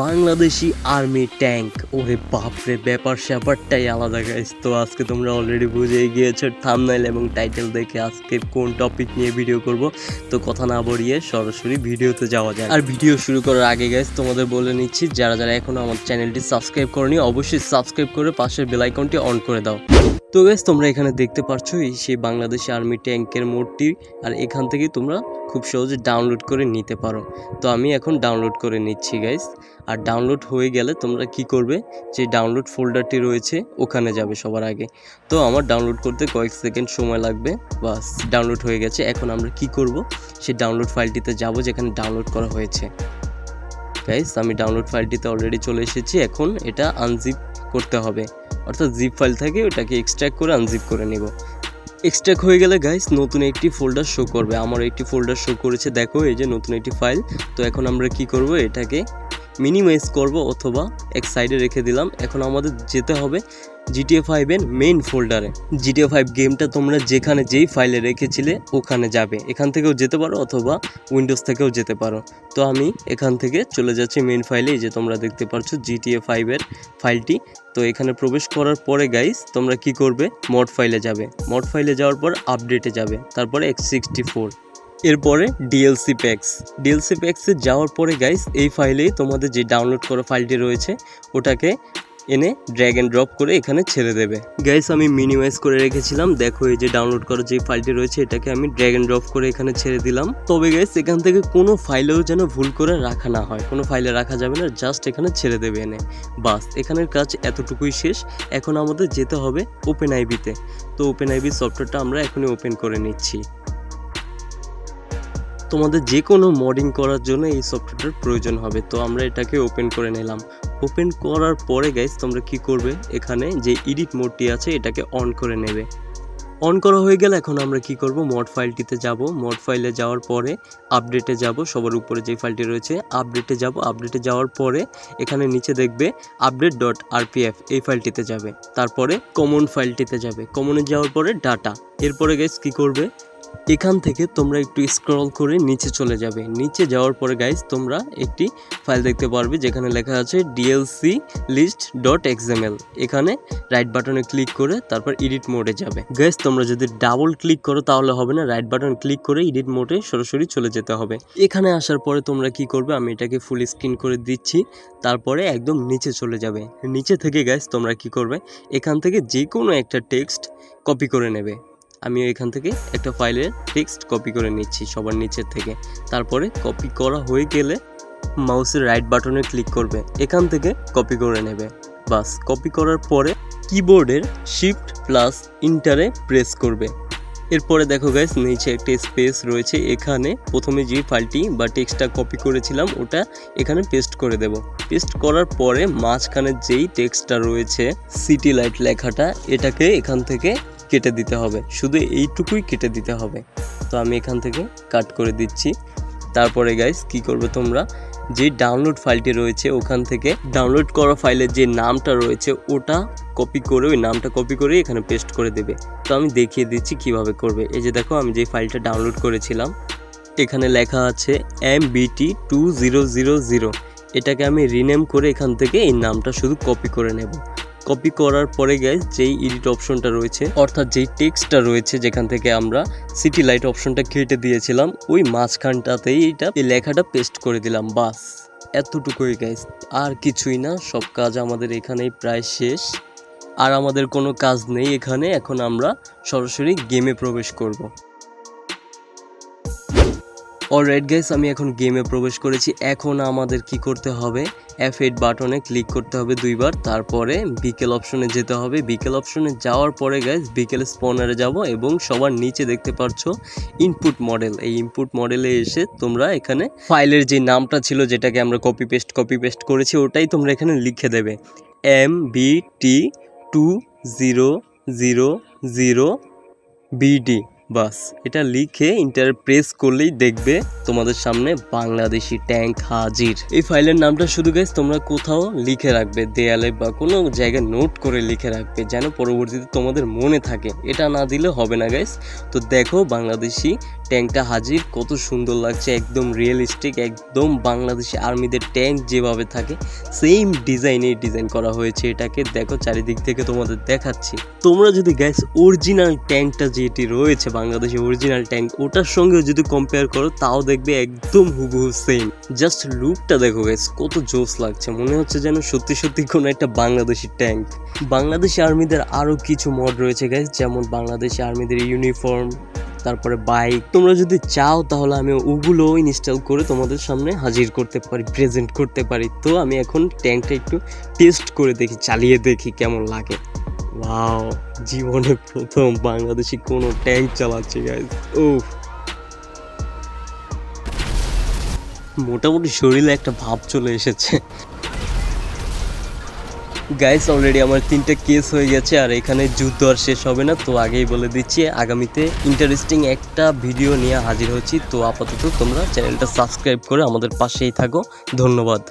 Bangladeshi army tank, ওরে বাপরে, ব্যাপার স্যাপারটাই আলাদা গাইস। তো আজকে তোমরা অলরেডি বুঝেই গিয়েছো থাম্বনেল এবং টাইটেল দেখে আজকে কোন টপিক নিয়ে ভিডিও করব। তো কথা না বাড়িয়ে সরাসরি ভিডিওতে যাওয়া যায়। আর ভিডিও শুরু করার আগে গাইস তোমাদের বলে নিচ্ছি, যারা যারা এখনো আমার চ্যানেলটি সাবস্ক্রাইব করনি অবশ্যই সাবস্ক্রাইব করে পাশের বেল আইকনটি অন করে দাও। তো গাইস তোমরা এখানে দেখতে পাচ্ছ এই সেই বাংলাদেশি আর্মি ট্যাঙ্কের মোডটি, আর এখান থেকে তোমরা খুব সহজে ডাউনলোড করে নিতে পারো। তো আমি এখন ডাউনলোড করে নিচ্ছি গাইস। আর ডাউনলোড হয়ে গেলে তোমরা কি করবে, যে ডাউনলোড ফোল্ডারটি রয়েছে ওখানে যাবে সবার আগে। তো আমার ডাউনলোড করতে কয়েক সেকেন্ড সময় লাগবে, বাস ডাউনলোড হয়ে গেছে। এখন আমরা কি করব, সেই ডাউনলোড ফাইলটিতে যাব যেখানে ডাউনলোড করা হয়েছে। গাইস আমি ডাউনলোড ফাইলটিতে অলরেডি চলে এসেছি। এখন এটা আনজিপ করতে হবে, অর্থাৎ জিপ ফাইল থেকে ওটাকে এক্সট্র্যাক্ট করে আনজিপ করে নেব। এক্সট্র্যাক্ট হয়ে গেলে গাইস নতুন একটি ফোল্ডার শো করবে। আমার একটি ফোল্ডার শো করেছে, দেখো এই যে নতুন একটি ফাইল। তো এখন আমরা কি করব, এটাকে মিনিমাইজ করব অথবা এক সাইডে রেখে দিলাম। এখন আমাদের যেতে হবে GTA 5 এর মেইন ফোল্ডারে। GTA 5 গেমটা তোমরা যেখানে যেই ফাইলে রেখেছিলে ওখানে যাবে। এখান থেকেও যেতে পারো অথবা উইন্ডোজ থেকেও যেতে পারো। তো আমি এখান থেকে চলে যাচ্ছি মেইন ফাইলে, এই যে তোমরা দেখতে পাচ্ছ GTA 5 এর ফাইলটি। তো এখানে প্রবেশ করার পরে গাইস তোমরা কি করবে, মড ফাইলে যাবে। মড ফাইলে যাওয়ার পর আপডেটে যাবে, তারপরে X64, এরপরে ডিএলসি প্যাক্সে যাওয়ার পরে গাইস এই ফাইলেই তোমাদের যে ডাউনলোড করা ফাইলটি রয়েছে ওটাকে এনে ড্র্যাগ অ্যান্ড ড্রপ করে এখানে ছেড়ে দেবে। গাইস আমি মিনিমাইজ করে রেখেছিলাম, দেখো এই যে ডাউনলোড করা যে ফাইলটি রয়েছে এটাকে আমি ড্র্যাগ অ্যান্ড ড্রপ করে এখানে ছেড়ে দিলাম। তবে গাইস এখান থেকে কোনো ফাইলেও যেন ভুল করে রাখা না হয়, কোনো ফাইলে রাখা যাবে না, জাস্ট এখানে ছেড়ে দেবে এনে, বাস এখানের কাজ এতটুকুই শেষ। এখন আমাদের যেতে হবে ওপেন আইবিতে। তো ওপেন আইবি সফটওয়্যারটা আমরা এখনই ওপেন করে নিচ্ছি। তোমাদের যে কোনো মডিং করার জন্য এই সফটওয়্যারটার প্রয়োজন হবে। তো আমরা এটাকে ওপেন করে নিলাম। ওপেন করার পরে গাইস তোমরা কি করবে, এখানে যে এডিট মোডটি আছে এটাকে অন করে নেবে। অন করা হয়ে গেলে এখন আমরা কি করব, মড ফাইলটিতে যাব। মড ফাইলে যাওয়ার পরে আপডেটে যাব, সবার উপরে যে ফাইলটি রয়েছে আপডেটে যাব। আপডেটে যাওয়ার পরে এখানে নিচে দেখবে update.rpf, এই ফাইলটিতে যাবে। তারপরে কমন ফাইলটিতে যাবে। কমনে যাওয়ার পরে ডাটা। এরপরে গাইস কি করবে, এখান থেকে তোমরা একটু স্ক্রল করে নিচে চলে যাবে। নিচে যাওয়ার পরে গাইস তোমরা একটি ফাইল দেখতে পারবে যেখানে লেখা আছে dlclist.xml। এখানে রাইট বাটনে ক্লিক করে তারপর এডিট মোডে যাবে। গাইস তোমরা যদি ডাবল ক্লিক করো তাহলে হবে না, রাইট বাটন ক্লিক করে এডিট মোডে সরাসরি চলে যেতে হবে। এখানে আসার পরে তোমরা কি করবে, আমি এটাকে ফুল স্ক্রিন করে দিচ্ছি। তারপরে একদম নিচে চলে যাবে। নিচে থেকে গাইস তোমরা কি করবে, এখান থেকে যে কোনো একটা টেক্সট কপি করে নেবে। আমি এখান থেকে একটা ফাইলের টেক্সট কপি করে নিচ্ছি সবার নিচের থেকে। তারপরে কপি করা হয়ে গেলে মাউসের রাইট বাটনে ক্লিক করবে, এখান থেকে কপি করে নেবে। বাস কপি করার পরে কিবোর্ডের শিফট প্লাস ইন্টারে প্রেস করবে। এরপরে দেখো গাইস নিচে একটা স্পেস রয়েছে, এখানে প্রথমে যে ফাইলটি বা টেক্সটটা কপি করেছিলাম ওটা এখানে পেস্ট করে দেব। পেস্ট করার পরে মাঝখানে যেই টেক্সটটা রয়েছে সিটি লাইট লেখাটা, এটাকে এখান থেকে কেটে দিতে হবে, শুধু এইটুকুই কেটে দিতে হবে। তো আমি এখান থেকে কাট করে দিচ্ছি। তারপরে গাইস কি করবে, তোমরা যে ডাউনলোড ফাইলটি রয়েছে ওখান থেকে ডাউনলোড করা ফাইলের যে নামটা রয়েছে ওটা কপি করে, ওই নামটা কপি করে এখানে পেস্ট করে দেবে। তো আমি দেখিয়ে দিচ্ছি কিভাবে করবে। এই যে দেখো আমি যে ফাইলটা ডাউনলোড করেছিলাম এখানে লেখা আছে MBT2000, এটাকে আমি রিনেম করে এখান থেকে এই নামটা শুধু কপি করে নেব। কপি করার পরে গাইস যেই এডিট অপশনটা রয়েছে, অর্থাৎ যেই টেক্সটটা রয়েছে যেখান থেকে আমরা সিটি লাইট অপশনটা কেটে দিয়েছিলাম ওই মাঝখানটাতেই এই লেখাটা পেস্ট করে দিলাম। বাস এতটুকুই গাইস, আর কিছুই না। সব কাজ আমাদের এখানেই প্রায় শেষ, আর আমাদের কোনো কাজ নেই এখানে। এখন আমরা সরাসরি গেমে প্রবেশ করব। অলরাইট গাইস আমি এখন গেমে প্রবেশ করেছি। এখন আমাদের কি করতে হবে, F8 বাটনে ক্লিক করতে হবে দুইবার, তারপরে বিকেল অপশনে যেতে হবে। বিকেল অপশনে যাওয়ার পরে গাইস বিকেল স্পনারে যাব এবং সবার নিচে দেখতে পাচ্ছ ইনপুট মডেল। এই ইনপুট মডেলে এসে তোমরা এখানে ফাইলের যে নামটা ছিল যেটাকে আমরা কপি পেস্ট করেছি ওটাই তোমরা এখানে লিখে দেবে, MBT2000BD। বাস এটা লিখে ইন্টার প্রেস করলেই দেখবে তোমাদের সামনে বাংলাদেশি ট্যাঙ্ক হাজির। এই ফাইলের নামটা শুধু গাইস তোমরা কোথাও লিখে রাখবে, দেয়ালে বা কোনো জায়গায় নোট করে লিখে রাখবে, যেন পরবর্তীতে তোমাদের মনে থাকে। এটা না দিলে হবে না গাইস। তো দেখো বাংলাদেশি ট্যাঙ্কটা হাজির, কত সুন্দর লাগছে, একদম রিয়েলিস্টিক, একদম বাংলাদেশি আর্মিদের ট্যাঙ্ক যেভাবে থাকে সেম ডিজাইন করা হয়েছে এটাকে। দেখো চারিদিক থেকে তোমাদের দেখাচ্ছি। তোমরা যদি গাইস অরিজিনাল ট্যাঙ্কটা যেটি রয়েছে বাংলাদেশের অরিজিনাল ট্যাঙ্ক ওটার সঙ্গে যদি কম্পেয়ার করো তাও দেখবে একদম হুবহু সেম। জাস্ট লুকটা দেখো গাইস কত জোস লাগছে, মনে হচ্ছে যেন সত্যি সত্যি কোনো একটা বাংলাদেশি ট্যাঙ্ক। বাংলাদেশি আর্মিদের আরও কিছু মড রয়েছে গাইস, যেমন বাংলাদেশি আর্মিদের ইউনিফর্ম, তারপরে বাইক। তোমরা যদি চাও তাহলে আমি ওগুলো ইনস্টল করে তোমাদের সামনে হাজির করতে পারি, প্রেজেন্ট করতে পারি। তো আমি এখন ট্যাঙ্কটা একটু টেস্ট করে দেখি, চালিয়ে দেখি কেমন লাগে। ওয়াও, জীবনে প্রথম বাংলাদেশি কোনো ট্যাঙ্ক চালাচ্ছি গাইস। উফ, মোটামুটি শরীরে একটা ভাব চলে এসেছে গাইস। অলরেডি আমার 3টে কেস হয়ে গেছে, আর এখানে যুদ্ধ আর শেষ হবে না। তো আগেই বলে দিচ্ছি আগামীতে ইন্টারেস্টিং একটা ভিডিও নিয়ে হাজির হচ্ছি। তো আপাতত তোমরা চ্যানেলটা সাবস্ক্রাইব করে আমাদের পাশেই থাকো। ধন্যবাদ।